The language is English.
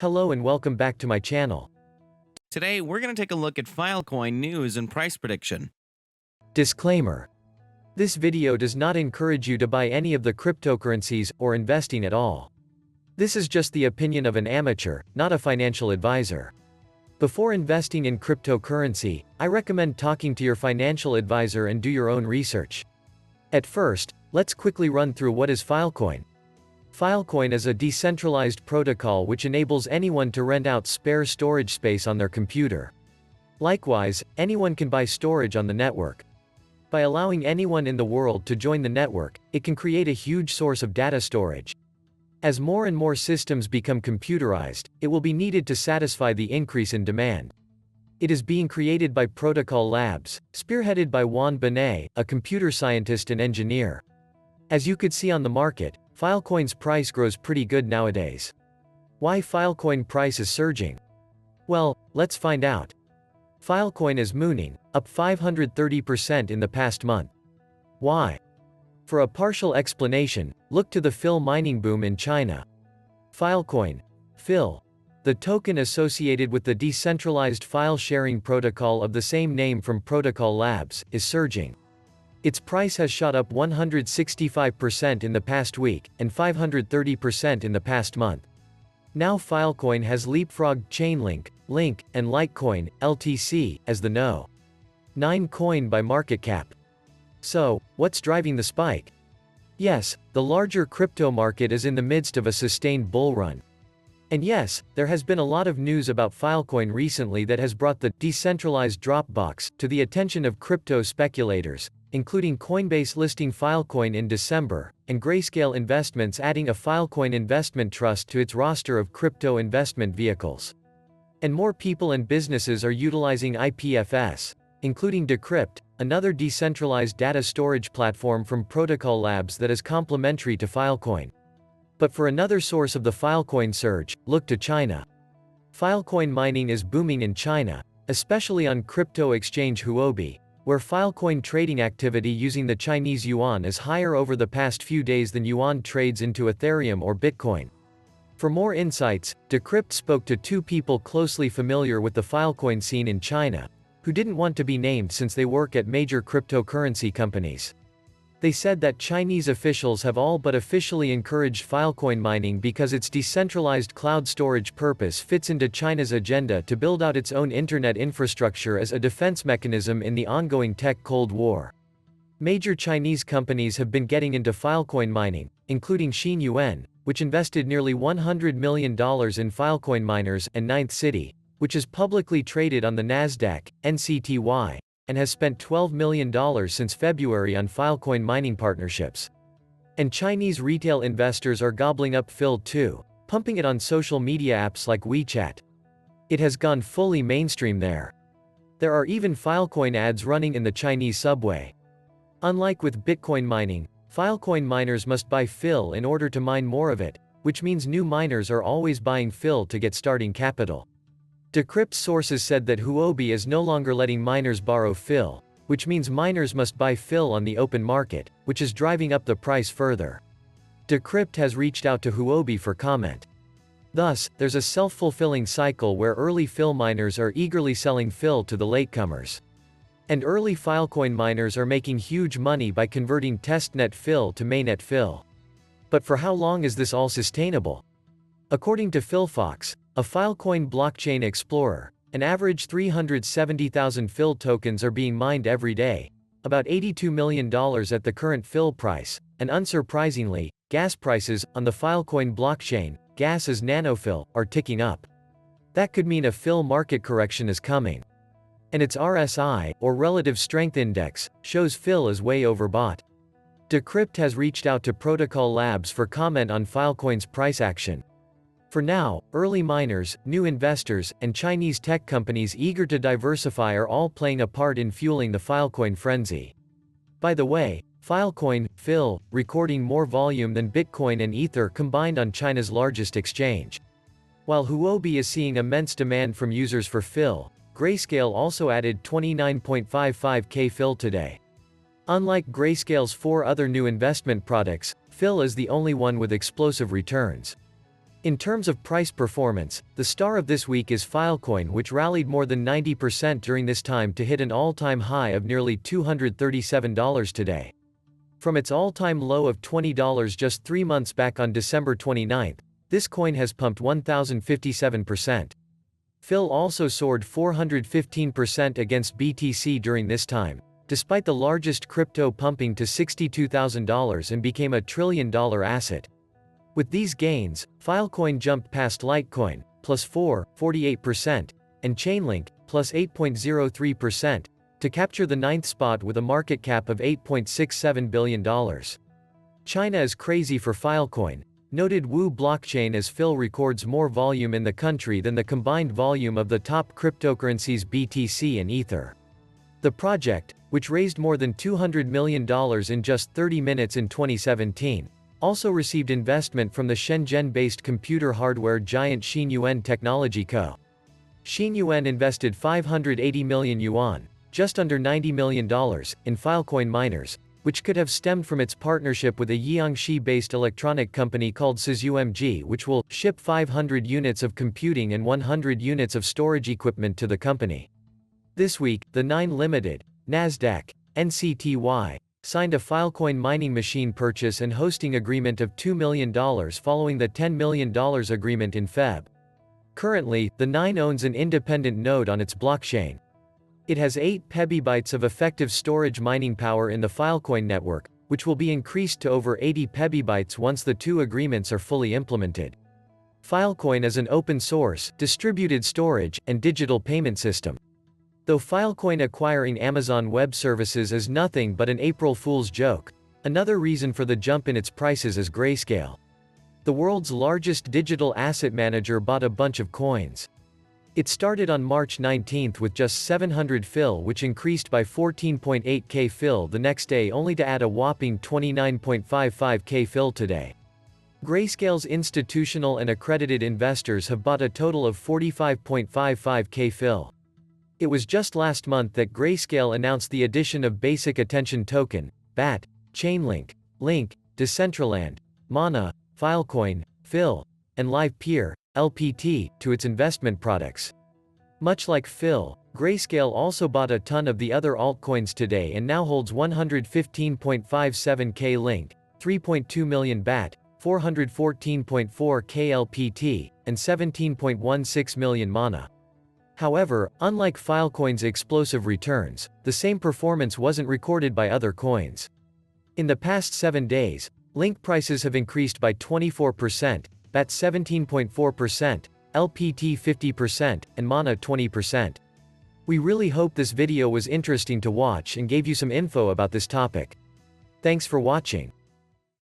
Hello and welcome back to my channel. Today, we're going to take a look at Filecoin news and price prediction. Disclaimer. This video does not encourage you to buy any of the cryptocurrencies or investing at all. This is just the opinion of an amateur, not a financial advisor. Before investing in cryptocurrency, I recommend talking to your financial advisor and do your own research. At first, let's quickly run through what is Filecoin. Filecoin is a decentralized protocol which enables anyone to rent out spare storage space on their computer. Likewise, anyone can buy storage on the network. By allowing anyone in the world to join the network, it can create a huge source of data storage. As more and more systems become computerized, it will be needed to satisfy the increase in demand. It is being created by Protocol Labs, spearheaded by Juan Benet, a computer scientist and engineer. As you could see on the market, Filecoin's price grows pretty good nowadays. Why Filecoin price is surging? Well, let's find out. Filecoin is mooning, up 530% in the past month. Why? For a partial explanation, look to the FIL mining boom in China. Filecoin, FIL, the token associated with the decentralized file sharing protocol of the same name from Protocol Labs, is surging. Its price has shot up 165% in the past week, and 530% in the past month. Now Filecoin has leapfrogged Chainlink, Link, and Litecoin, LTC, as the No. 9 coin by market cap. So, what's driving the spike? Yes, the larger crypto market is in the midst of a sustained bull run. And yes, there has been a lot of news about Filecoin recently that has brought the decentralized Dropbox to the attention of crypto speculators, including Coinbase listing Filecoin in December, and Grayscale Investments adding a Filecoin investment trust to its roster of crypto investment vehicles. And more people and businesses are utilizing IPFS, including Decrypt, another decentralized data storage platform from Protocol Labs that is complementary to Filecoin. But for another source of the Filecoin surge, look to China. Filecoin mining is booming in China, especially on crypto exchange Huobi, where Filecoin trading activity using the Chinese yuan is higher over the past few days than yuan trades into Ethereum or Bitcoin. For more insights, Decrypt spoke to two people closely familiar with the Filecoin scene in China, who didn't want to be named since they work at major cryptocurrency companies. They said that Chinese officials have all but officially encouraged Filecoin mining because its decentralized cloud storage purpose fits into China's agenda to build out its own internet infrastructure as a defense mechanism in the ongoing tech Cold War. Major Chinese companies have been getting into Filecoin mining, including Xinyuan, which invested nearly $100 million in Filecoin miners, and Ninth City, which is publicly traded on the Nasdaq, NCTY, and has spent $12 million since February on Filecoin mining partnerships. And Chinese retail investors are gobbling up FIL too, pumping it on social media apps like WeChat. It has gone fully mainstream there. There are even Filecoin ads running in the Chinese subway. Unlike with Bitcoin mining, Filecoin miners must buy FIL in order to mine more of it, which means new miners are always buying FIL to get starting capital. Decrypt sources said that Huobi is no longer letting miners borrow FIL, which means miners must buy FIL on the open market, which is driving up the price further. Decrypt has reached out to Huobi for comment. Thus, there's a self-fulfilling cycle where early FIL miners are eagerly selling FIL to the latecomers. And early Filecoin miners are making huge money by converting testnet FIL to mainnet FIL. But for how long is this all sustainable? According to PhilFox, a Filecoin blockchain explorer, an average 370,000 FIL tokens are being mined every day, about $82 million at the current FIL price, and unsurprisingly, gas prices, on the Filecoin blockchain, gas as nanofil, are ticking up. That could mean a FIL market correction is coming. And its RSI, or Relative Strength Index, shows FIL is way overbought. Decrypt has reached out to Protocol Labs for comment on Filecoin's price action. For now, early miners, new investors, and Chinese tech companies eager to diversify are all playing a part in fueling the Filecoin frenzy. By the way, Filecoin, FIL, recording more volume than Bitcoin and Ether combined on China's largest exchange. While Huobi is seeing immense demand from users for FIL, Grayscale also added 29.55k FIL today. Unlike Grayscale's 4 other new investment products, FIL is the only one with explosive returns. In terms of price performance, the star of this week is Filecoin, which rallied more than 90% during this time to hit an all-time high of nearly $237 today. From its all-time low of $20 just 3 months back on December 29, this coin has pumped 1,057%. FIL also soared 415% against BTC during this time, despite the largest crypto pumping to $62,000 and became a $1 trillion asset. With these gains, Filecoin jumped past Litecoin, plus 4.48%, and Chainlink, plus 8.03%, to capture the 9th spot with a market cap of $8.67 billion. China is crazy for Filecoin, noted Wu Blockchain, as FIL records more volume in the country than the combined volume of the top cryptocurrencies BTC and Ether. The project, which raised more than $200 million in just 30 minutes in 2017, also received investment from the Shenzhen-based computer hardware giant Xinyuan Technology Co. Xinyuan invested 580 million yuan, just under $90 million, in Filecoin miners, which could have stemmed from its partnership with a Jiangxi-based electronic company called SKYROCKET, which will ship 500 units of computing and 100 units of storage equipment to the company. This week, the 9 Limited, Nasdaq, NCTY, signed a Filecoin mining machine purchase and hosting agreement of $2 million following the $10 million agreement in Feb. Currently, the 9 owns an independent node on its blockchain. It has 8 PB of effective storage mining power in the Filecoin network, which will be increased to over 80 PB once the 2 agreements are fully implemented. Filecoin is an open-source, distributed storage, and digital payment system. Though Filecoin acquiring Amazon Web Services is nothing but an April Fool's joke, another reason for the jump in its prices is Grayscale. The world's largest digital asset manager bought a bunch of coins. It started on March 19 with just 700 FIL, which increased by 14.8k FIL the next day, only to add a whopping 29.55k FIL today. Grayscale's institutional and accredited investors have bought a total of 45.55k FIL. It was just last month that Grayscale announced the addition of Basic Attention Token, BAT, Chainlink, Link, Decentraland, Mana, Filecoin, FIL, and Live Peer, LPT, to its investment products. Much like FIL, Grayscale also bought a ton of the other altcoins today and now holds 115.57k Link, 3.2 million BAT, 414.4k LPT, and 17.16 million Mana. However, unlike Filecoin's explosive returns, the same performance wasn't recorded by other coins. In the past 7 days, Link prices have increased by 24%, BAT 17.4%, LPT 50%, and Mana 20%. We really hope this video was interesting to watch and gave you some info about this topic. Thanks for watching.